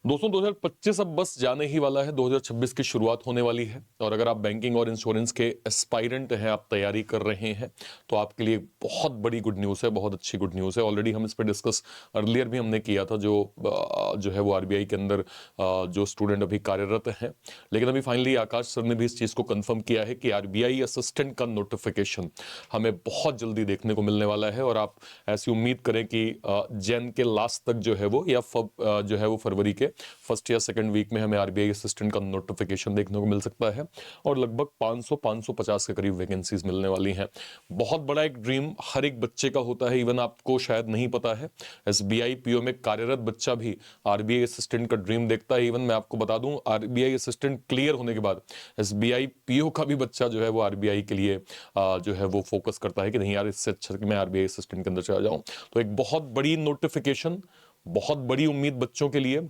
दोस्तों 2025 अब बस जाने ही वाला है, 2026 की शुरुआत होने वाली है। और अगर आप बैंकिंग और इंश्योरेंस के एस्पायरेंट हैं, आप तैयारी कर रहे हैं, तो आपके लिए बहुत बड़ी गुड न्यूज़ है, बहुत अच्छी गुड न्यूज़ है। ऑलरेडी हम इस पर डिस्कस अर्लियर भी हमने किया था, जो है वो आरबीआई के अंदर जो स्टूडेंट अभी कार्यरत हैं। लेकिन अभी फाइनली आकाश सर ने भी इस चीज़ को कंफर्म किया है कि आरबीआई असिस्टेंट का नोटिफिकेशन हमें बहुत जल्दी देखने को मिलने वाला है। और आप ऐसी उम्मीद करें कि जैन के लास्ट तक जो है वो, या जो है वो फरवरी के फर्स्ट या सेकंड वीक में हमें आरबीआई असिस्टेंट का नोटिफिकेशन देखने को मिल सकता है। और लगभग 500-550 के करीब वैकेंसीज मिलने वाली हैं। बहुत बड़ा एक ड्रीम हर एक बच्चे का होता है, इवन आपको शायद नहीं पता है, एसबीआई पीओ में कार्यरत बच्चा भी आरबीआई असिस्टेंट का ड्रीम देखता है। इवन मैं आपको बता दूं, आरबीआई असिस्टेंट क्लियर होने के बाद एसबीआई पीओ का भी बच्चा जो है वो आरबीआई के लिए जो है वो फोकस करता है कि नहीं यार, इससे अच्छा कि मैं आरबीआई असिस्टेंट के अंदर चला जाऊं। तो एक बहुत बड़ी नोटिफिकेशन, बहुत बड़ी उम्मीद बच्चों के लिए।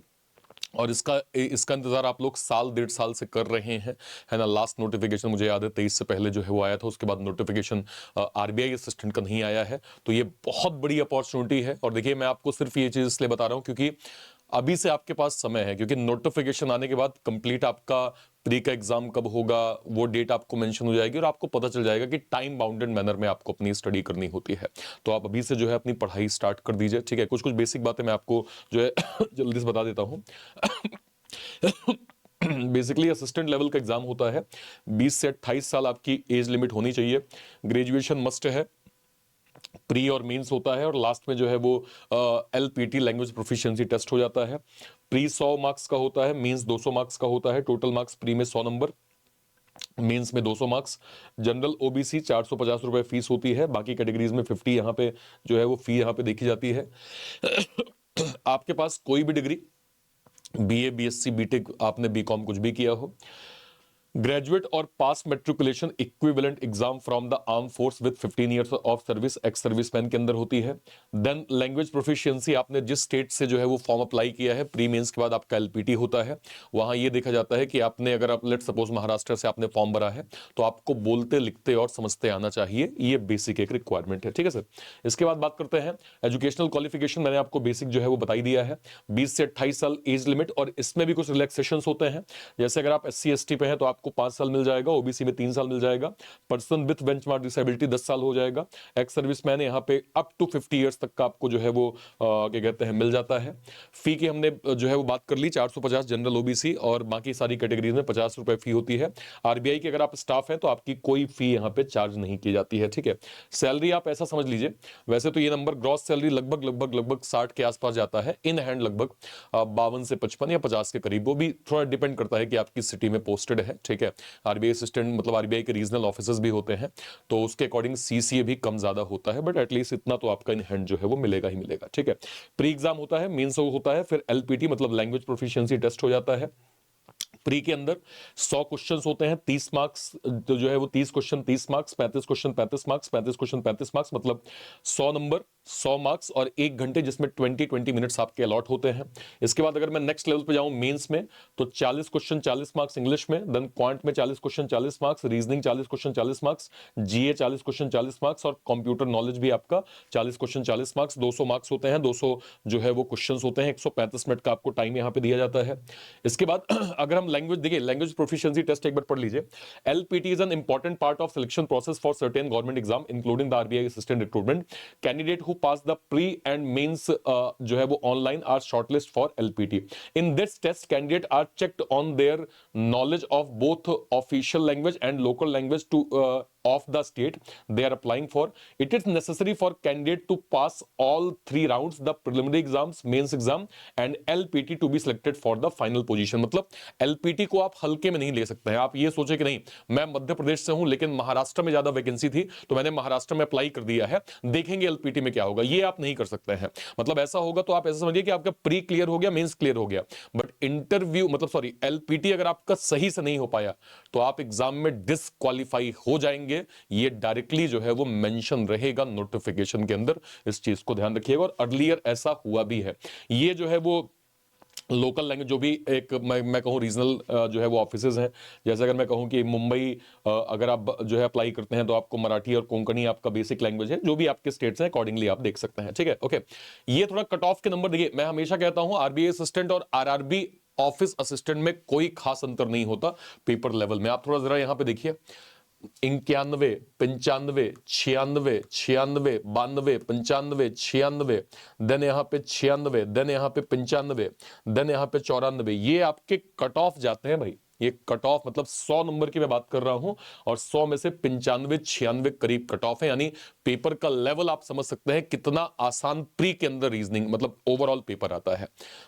और इसका इसका इंतजार आप लोग साल 1.5 साल से कर रहे हैं, है ना। लास्ट नोटिफिकेशन मुझे याद है 23 से पहले जो है वो आया था, उसके बाद नोटिफिकेशन आरबीआई असिस्टेंट का नहीं आया है। तो ये बहुत बड़ी अपॉर्चुनिटी है। और देखिए, मैं आपको सिर्फ ये चीज इसलिए बता रहा हूं क्योंकि अभी से आपके पास समय है, क्योंकि नोटिफिकेशन आने के बाद कंप्लीट आपका प्री का एग्जाम कब होगा वो डेट आपको मेंशन हो जाएगी, और आपको पता चल जाएगा कि टाइम बाउंडेड मैनर में आपको अपनी स्टडी करनी होती है। तो आप अभी से जो है अपनी पढ़ाई स्टार्ट कर दीजिए, ठीक है। कुछ कुछ बेसिक बातें मैं आपको जो है जल्दी से बता देता हूँ। बेसिकली असिस्टेंट लेवल का एग्जाम होता है, 20 से 28 साल आपकी एज लिमिट होनी चाहिए, ग्रेजुएशन मस्ट है, प्री और मेंस होता है, और लास्ट में जो है वो एलपीटी लैंग्वेज प्रोफिशिएंसी टेस्ट हो जाता है। प्री 100 मार्क्स का होता है, मेंस 200 मार्क्स का होता है। टोटल मार्क्स प्री में 100 नंबर, मेंस में 200 मार्क्स। जनरल ओबीसी 450 रुपए फीस होती है, बाकी कैटेगरीज में 50 यहाँ पे जो है वो फी यहाँ पे देखी जाती है। आपके पास कोई भी डिग्री, बीए, बीएससी, बीटेक, आपने बीकॉम कुछ भी किया हो, ग्रेजुएट और pass matriculation equivalent exam from the arm force with 15 years of service, ex serviceman के अंदर होती है। देन लैंग्वेज प्रोफिशिएंसी, आपने जिस स्टेट से जो है वो फॉर्म अप्लाई किया है, प्री मेंस के बाद आपका एलपीटी होता है। वहां ये देखा जाता है कि आपने, अगर आप लेट सपोज महाराष्ट्र से आपने फॉर्म भरा है, तो आपको बोलते लिखते और समझते आना चाहिए। ये बेसिक एक रिक्वायरमेंट है, ठीक है सर। इसके बाद बात करते हैं एजुकेशनल क्वालिफिकेशन। मैंने आपको बेसिक जो है वो बताई दिया है, 20 से 28 साल एज लिमिट। और इसमें भी कुछ रिलैक्सेशन होते हैं, जैसे अगर आप एससी एसटी पे हैं तो आपको 5 साल मिल जाएगा, ओबीसी में 3 साल मिल जाएगा, पर्सन विथ बेंचमार्क डिसेबिलिटी 10 साल हो जाएगा, एक्स सर्विसमैन यहाँ पे अप टू 50 इयर्स तक का आपको जो है वो क्या कहते हैं मिल जाता है। फी की हमने जो है वो बात कर ली, 450 जनरल ओबीसी, और बाकी सारी कैटेगरीज में 50 रुपए फी होती है। आरबीआई के अगर आप स्टाफ हैं तो आपकी कोई फी यहाँ पे चार्ज नहीं की जाती है, ठीक है। सैलरी आप ऐसा समझ लीजिए, वैसे तो ये नंबर ग्रॉस सैलरी लगभग लगभग लगभग 60 के आसपास जाता है, इन हैंड लगभग 52 से 55 या 50 के करीब। वो भी थोड़ा डिपेंड करता है कि आपकी सिटी में पोस्टेड है, ठीक है। आरबीआई असिस्टेंट मतलब आरबीआई के रीजनल ऑफिसर्स भी होते हैं, तो उसके अकॉर्डिंग सीसीए भी कम ज्यादा होता है, बट एटलीस्ट इतना तो आपका इन हैंड जो है वो मिलेगा ही मिलेगा, ठीक है। प्री एग्जाम होता है, मेंस होता है, फिर एलपीटी मतलब लैंग्वेज प्रोफिशिएंसी टेस्ट हो जाता है। प्री के अंदर 100 क्वेश्चंस होते हैं, 30 मार्क्स, तो जो है वो 30 question 30 marks, 35 question 35 marks, 35 question 35 marks, मतलब 100 नंबर 100 मार्क्स, और 1 घंटे जिसमें 20 मिनट्स आपके अलॉट होते हैं। इसके बाद अगर मैं नेक्स्ट लेवल पे जाऊं मेंस में, तो 40 क्वेश्चन 40 मार्क्स इंग्लिश में, देन क्वांट में 40 question 40 marks, reasoning 40 question 40 marks, GA 40 question 40 marks, और कंप्यूटर नॉलेज भी आपका 40 क्वेश्चन 40 मार्क्स। 200 मार्क्स होते हैं, 200 जो है वो क्वेश्चन होते हैं, 135 मिनट का आपको टाइम यहाँ पे दिया जाता है। इसके बाद अगर हम लैंग्वेज देखिए, लैंग्वेज प्रोफिशिएंसी टेस्ट एक बार पढ़ लीजिए। LPT is an important part of selection process for certain government exam including the RBI assistant recruitment. Candidate who pass the pre and mains जो है वो online are shortlist for LPT. In this test candidate are checked on their knowledge of both official language and local language to of the state they are applying for. It is necessary for candidate to pass all 3 rounds, the preliminary exams, mains exam and LPT to be selected for the final position. मतलब LPT को आप हल्के में नहीं ले सकते हैं। आप ये सोचे कि नहीं, मैं मध्य प्रदेश से हूं लेकिन महाराष्ट्र में ज्यादा वैकेंसी थी तो मैंने महाराष्ट्र में अप्लाई कर दिया है, देखेंगे LPT में क्या होगा, ये आप नहीं कर सकते हैं। मतलब ऐसा होगा तो आप ऐसा समझिए कि आपका प्री क्लियर हो गया, मेंस क्लियर हो गया, बट इंटरव्यू मतलब सॉरी LPT अगर आपका सही से नहीं हो पाया तो आप एग्जाम में डिसक्वालीफाई हो जाएंगे। ये डायरेक्टली जो है वो मेंशन रहेगा नोटिफिकेशन के अंदर, इस चीज को ध्यान रखिएगा। और अर्लियर ऐसा हुआ भी है, ये जो है वो लोकल लैंग्वेज जो भी एक मैं कहूँ रीजनल जो है वो ऑफिसेज हैं, जैसे अगर मैं कहूँ कि मुंबई अगर आप जो है अप्लाई करते हैं तो आपको मराठी और कोंकणी आपका बेसिक लैंग्वेज है, जो भी आपके स्टेट्स हैं अकॉर्डिंगली आप देख सकते हैं, ठीक है। ओके, ये थोड़ा कट ऑफ के नंबर देखिए, मैं हमेशा कहता हूं आरबीआई असिस्टेंट और आरआरबी ऑफिस असिस्टेंट में कोई खास अंतर नहीं होता पेपर लेवल में। आप थोड़ा जरा यहां पे देखिए, 91, 95, 96, 96, 92, 95, 96, देन यहाँ पे 96, देन यहाँ पे 95, देन यहाँ पे 94, ये आपके कट ऑफ जाते हैं भाई। ये कट ऑफ मतलब 100 नंबर की मैं बात कर रहा हूं, और 100 में से 95 96 करीब कट ऑफ है, यानी पेपर का लेवल आप समझ सकते हैं कितना आसान प्री के अंदर रीजनिंग मतलब ओवरऑल पेपर आता है।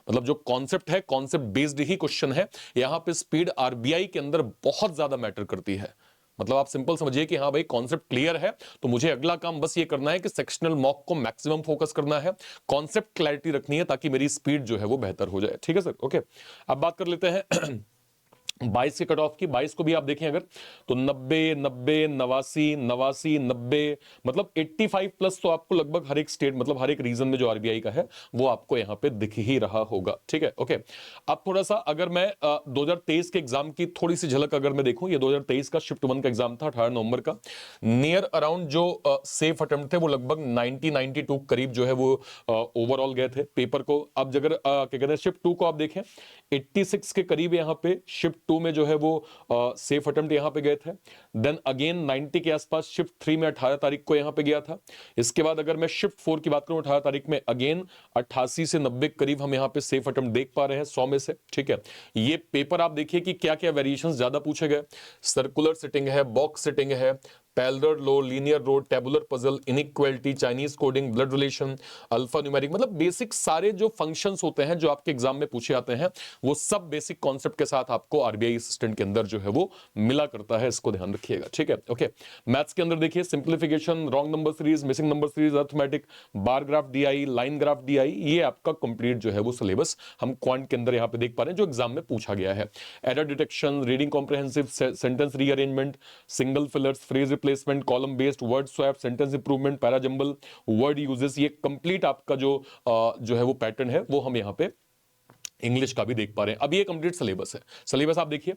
मतलब जो कॉन्सेप्ट है, कॉन्सेप्ट बेस्ड ही क्वेश्चन है। यहां पे स्पीड आरबीआई के अंदर बहुत ज्यादा मैटर करती है। मतलब आप सिंपल समझिए कि हाँ भाई कॉन्सेप्ट क्लियर है, तो मुझे अगला काम बस ये करना है कि सेक्शनल मॉक को मैक्सिमम फोकस करना है, कॉन्सेप्ट क्लैरिटी रखनी है, ताकि मेरी स्पीड जो है वो बेहतर हो जाए, ठीक है सर। ओके, अब बात कर लेते हैं 22 के कट ऑफ की। 22 को भी आप देखें अगर, तो 90, 90, 89, 89, 90, मतलब 85 प्लस तो आपको लगभग हर एक स्टेट मतलब हर एक रीजन में जो आरबीआई का है वो आपको यहां पे दिख ही रहा होगा, ठीक है। ओके, अब थोड़ा सा अगर मैं 2023 के एग्जाम की थोड़ी सी झलक अगर मैं देखूं, ये 2023 का शिफ्ट 1 का एग्जाम था 18 नवंबर का। नियर अराउंड जो सेफ अटेम्प्ट थे वो लगभग 92 करीब जो है वो ओवरऑल गए थे पेपर को। अब अगर क्या कहते हैं शिफ्ट 2 को आप देखें, 86 के करीब यहां पे शिफ्ट 2 में जो है वो सेफ अटेम्प्ट यहां पे गए थे। देन अगेन 90 के आसपास शिफ्ट 3 में 18 तारीख को यहां पे गया था। इसके बाद अगर मैं शिफ्ट 4 की बात करूं 18 तारीख में अगेन 88 से 90 करीब हम यहां पे सेफ अटेम्प्ट देख पा रहे हैं 100 में से, ठीक है। ये पेपर आप देखिए कि क्या क्या वेरिएशंस ज्यादा पूछे गए। सर्कुलर सिटिंग है, बॉक्स सिटिंग है, parallel row, linear row, tabular puzzle, inequality, Chinese coding, blood relation, alpha numeric, मतलब बेसिक सारे जो फंक्शंस होते हैं जो आपके एग्जाम में पूछे आते हैं वो सब बेसिक कॉन्सेप्ट के साथ आपको आरबीआई असिस्टेंट के अंदर जो है वो मिला करता है, इसको ध्यान रखिएगा, ठीक है। ओके, मैथ्स के अंदर देखिए simplification, wrong number series, missing number series, arithmetic, bar graph DI, line graph DI, ये आपका कंप्लीट जो है वो सिलेबस हम क्वांट के अंदर यहां पे देख पा रहे हैं जो एग्जाम में पूछा गया है। Error detection, reading comprehensive, sentence rearrangement, single fillers, phrase replacement, column based, word swap, sentence improvement, parajumble, word uses, ये कंप्लीट आपका जो है वो पैटर्न है वो हम यहां पे इंग्लिश का भी देख पा रहे हैं। अब ये कंप्लीट सिलेबस है। सिलेबस आप देखिए,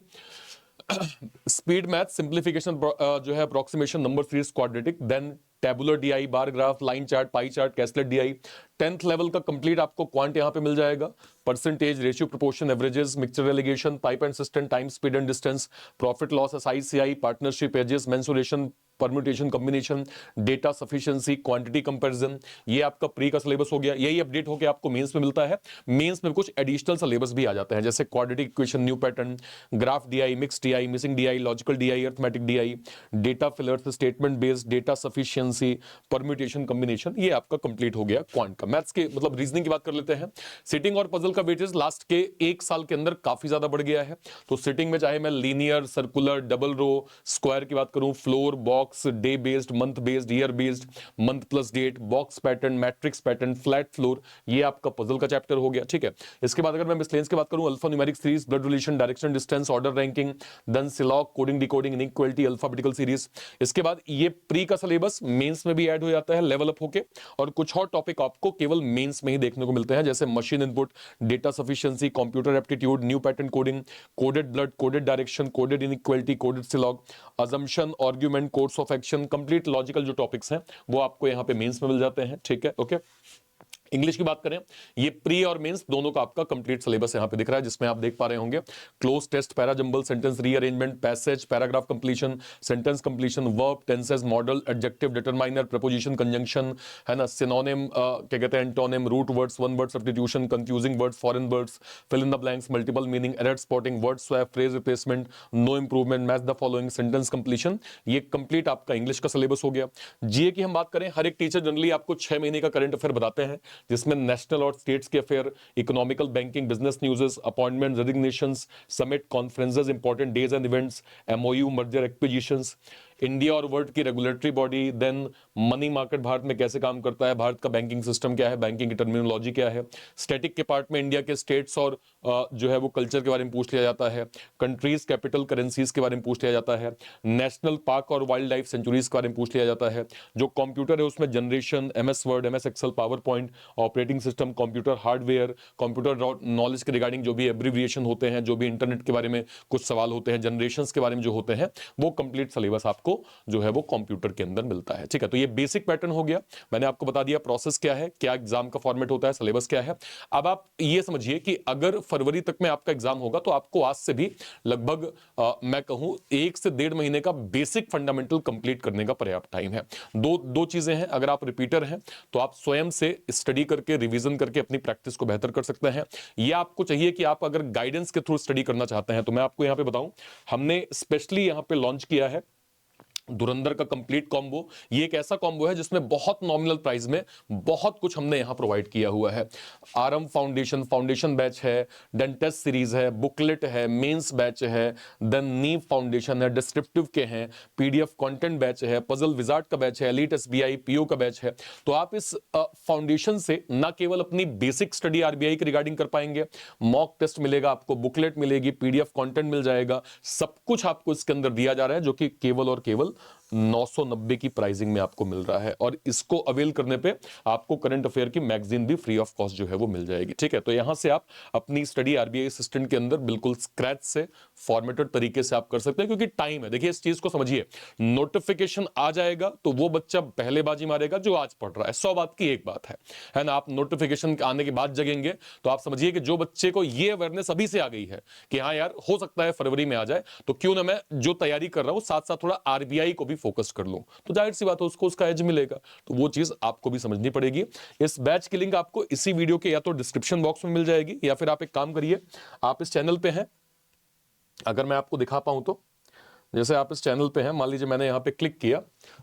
स्पीड मैथ, सिंप्लीफिकेशन जो है, approximation, number series, quadratic, then tabular DI, bar graph, line chart, pie chart, caselet DI, 10th level का कंप्लीट आपको क्वांट यहां पे मिल जाएगा। Percentage, ratio, proportion, averages, mixture alligation, type and system, time, speed and distance, profit loss, SI CI, partnership, ages, mensuration, permutation, combination, data sufficiency, quantity comparison, ये आपका pre का syllabus हो गया। यही अपडेट होकर आपको मेंस में मिलता है। मेंस में कुछ एडिशनल सिलेबस भी आ जाते हैं, जैसे quadratic equation, new pattern, graph DI, mix DI, missing DI, logical DI, arithmetic DI, data fillers, statement based, data sufficiency, permutation, combination, ये आपका कंप्लीट हो गया क्वांट का। मैथ्स के मतलब रीजनिंग की बात कर लेते हैं। सिटिंग और पजल का वेटेज लास्ट के एक साल के अंदर काफी ज्यादा बढ़ गया है। तो सिटिंग में चाहे मैं linear, circular, double row, square की बात करूं, floor, box, day based, month based, year based, month plus date, box pattern, matrix pattern, flat floor, ये आपका पजल का चैप्टर हो गया, ठीक है। इसके बाद अगर मैं मिसलेनियस की बात करूं, alpha numeric series, blood relation, direction, distance, order ranking, then syllogism, coding decoding, inequality, alphabetical series. इसके बाद ये प्री का सिलेबस मेंस में भी ऐड हो जाता है लेवल अप होके, और कुछ और टॉपिक आपको केवल मेंस में ही देखने को मिलते हैं, जैसे machine input, data sufficiency, computer aptitude, new pattern coding, coded blood, coded direction, coded inequality, coded syllogism, assumption, argument, course of action, complete logical जो टॉपिक्स हैं वो आपको यहां पे मेंस में मिल जाते हैं, ठीक है। ओके, इंग्लिश की बात करें, ये प्री और मेंस दोनों का आपका कंप्लीट सिलेबस यहां पे दिख रहा है, जिसमें आप देख पा रहे होंगे cloze test, parajumble, sentence rearrangement, passage, paragraph completion, sentence completion, verb, tenses, modal, adjective, determiner, preposition, conjunction, है ना, सिनोनिम, क्या कहते हैं, antonym, root words, one word substitution, confusing words, foreign words, fill in the blanks, multiple meaning, error spotting, word swap, phrase replacement, no improvement, match the following, sentence completion, ये complete आपका English का syllabus हो गया। जीए की हम बात करें, हर एक टीचर जनरली आपको 6 महीने का करंट अफेयर बताते हैं, जिसमें नेशनल और स्टेट्स के affair, economical, banking, business newses, appointment, resignations, summit, conferences, important days and events, MOU, merger, acquisitions, India और वर्ल्ड की regulatory body, then money market Bharat में कैसे काम करता है, भारत का बैंकिंग सिस्टम क्या है, बैंकिंग की टर्मिनोलॉजी क्या है, स्टैटिक के पार्ट में इंडिया के स्टेट्स और जो है वो कल्चर के बारे में पूछ लिया जाता है, कंट्रीज कैपिटल करेंसीज के बारे में पूछ लिया जाता है, नेशनल पार्क और वाइल्ड लाइफ सेंचुरीज के बारे में पूछ लिया जाता है, जो कंप्यूटर है उसमें generation, MS word, MS excel, power point, operating system, computer hardware, computer knowledge के रिगार्डिंग जो भी एब्रिविएशन होते हैं, जो भी इंटरनेट के बारे में कुछ सवाल होते हैं, जनरेशंस के बारे में जो होते हैं, वो कंप्लीट सिलेबस आपको जो है वो कंप्यूटर के अंदर मिलता है। ठीक है, तो ये बेसिक पैटर्न हो गया, मैंने आपको बता दिया प्रोसेस क्या है, क्या एग्जाम का फॉर्मेट होता है, सिलेबस क्या है। अब आप ये समझिए कि अगर फरवरी तक में आपका एग्जाम होगा तो आपको आज से भी लगभग मैं कहूं 1 से 1.5 महीने का बेसिक फंडामेंटल कंप्लीट करने का पर्याप्त टाइम है। दो चीजें हैं, अगर आप रिपीटर हैं तो आप स्वयं से स्टडी करके, रिवीजन करके अपनी प्रैक्टिस को बेहतर कर सकते हैं। यह आपको चाहिए कि आप अगर गाइडेंस के थ्रू स्टडी करना चाहते हैं तो मैं आपको यहां पे बताऊं, हमने स्पेशली यहां पे लॉन्च किया है धुरंधर का कंप्लीट कॉम्बो। ये एक ऐसा कॉम्बो है जिसमें बहुत नॉमिनल प्राइस में बहुत कुछ हमने यहां प्रोवाइड किया हुआ है। आरएम फाउंडेशन बैच है, देन टेस्ट सीरीज है, बुकलेट है, मेंस बैच है, देन नीव फाउंडेशन है, डिस्क्रिप्टिव के हैं, पीडीएफ कंटेंट बैच है, पजल विजार्ड का बैच है, एलीट एसबीआई पीओ का बैच है। तो आप इस फाउंडेशन से ना केवल अपनी बेसिक स्टडी आरबीआई के रिगार्डिंग कर पाएंगे, मॉक टेस्ट मिलेगा आपको, बुकलेट मिलेगी, पीडीएफ कंटेंट मिल जाएगा, सब कुछ आपको इसके अंदर दिया जा रहा है, जो कि केवल और केवल 990 की प्राइसिंग में आपको मिल रहा है। और इसको अवेल करने पे आपको करंट अफेयर की मैगजीन भी फ्री ऑफ कॉस्ट जो है वो मिल जाएगी। ठीक है, तो यहां से आप अपनी स्टडी आरबीआई असिस्टेंट के अंदर बिल्कुल स्क्रैच से फॉर्मेटेड तरीके से आप कर सकते हैं, क्योंकि टाइम है। देखिए इस चीज को समझिए, नोटिफिकेशन आ जाएगा तो वो बच्चा पहले बाजी मारेगा जो आज पढ़ रहा है, 100 बात की एक बात है ना। आप नोटिफिकेशन आने के बाद जगेंगे तो आप समझिए कि जो बच्चे को ये अवेयरनेस अभी से आ गई है कि हाँ यार हो सकता है फरवरी में आ जाए, तो क्यों ना मैं जो तैयारी कर रहा हूं साथ साथ थोड़ा आरबीआई को भी फोकस कर लूं, तो जाहिर सी बात है उसको उसका एज मिलेगा। तो वो चीज आपको भी समझनी पड़ेगी। इस बैच की लिंक आपको इसी वीडियो के या तो डिस्क्रिप्शन बॉक्स में मिल जाएगी, या फिर आप एक काम करिए, आप इस चैनल पे हैं, अगर मैं आपको दिखा पाऊं तो, जैसे आप इस चैनल पे हैं, मान लीजिए मैंने यहां पे क्लिक किया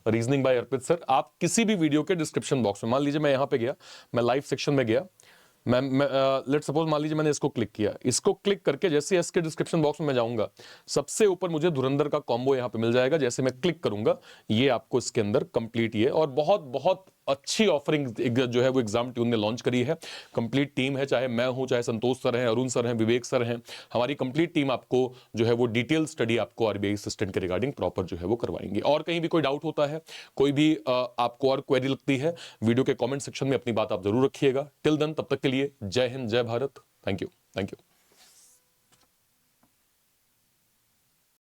रीजनिंग बाय अर्पित सर, आप किसी भी वीडियो के डिस्क्रिप्शन बॉक्स में, मान लीजिए मैं यहां पे गया, मैं लाइव सेक्शन में गया, मैं लेट सपोज मान लीजिए मैंने इसको क्लिक किया, इसको क्लिक करके जैसे इसके डिस्क्रिप्शन बॉक्स में मैं जाऊंगा, सबसे ऊपर मुझे धुरंधर का कॉम्बो यहां पे मिल जाएगा। जैसे मैं क्लिक करूंगा ये आपको इसके अंदर कंप्लीट, ये और बहुत बहुत अच्छी ऑफरिंग जो है वो एग्जाम ट्यून ने लॉन्च करी है। कंप्लीट टीम है, चाहे मैं हूं, चाहे संतोष सर हैं, अरुण सर हैं, विवेक सर हैं, हमारी कंप्लीट टीम आपको जो है वो डिटेल स्टडी आपको आरबीआई असिस्टेंट के रिगार्डिंग प्रॉपर जो है वो करवाएंगे। और कहीं भी कोई डाउट होता है, कोई भी आपको और क्वेरी लगती है, वीडियो के कमेंट सेक्शन में अपनी बात आप जरूर रखिएगा। टिल देन, तब तक के लिए जय हिंद, जय भारत, थैंक यू।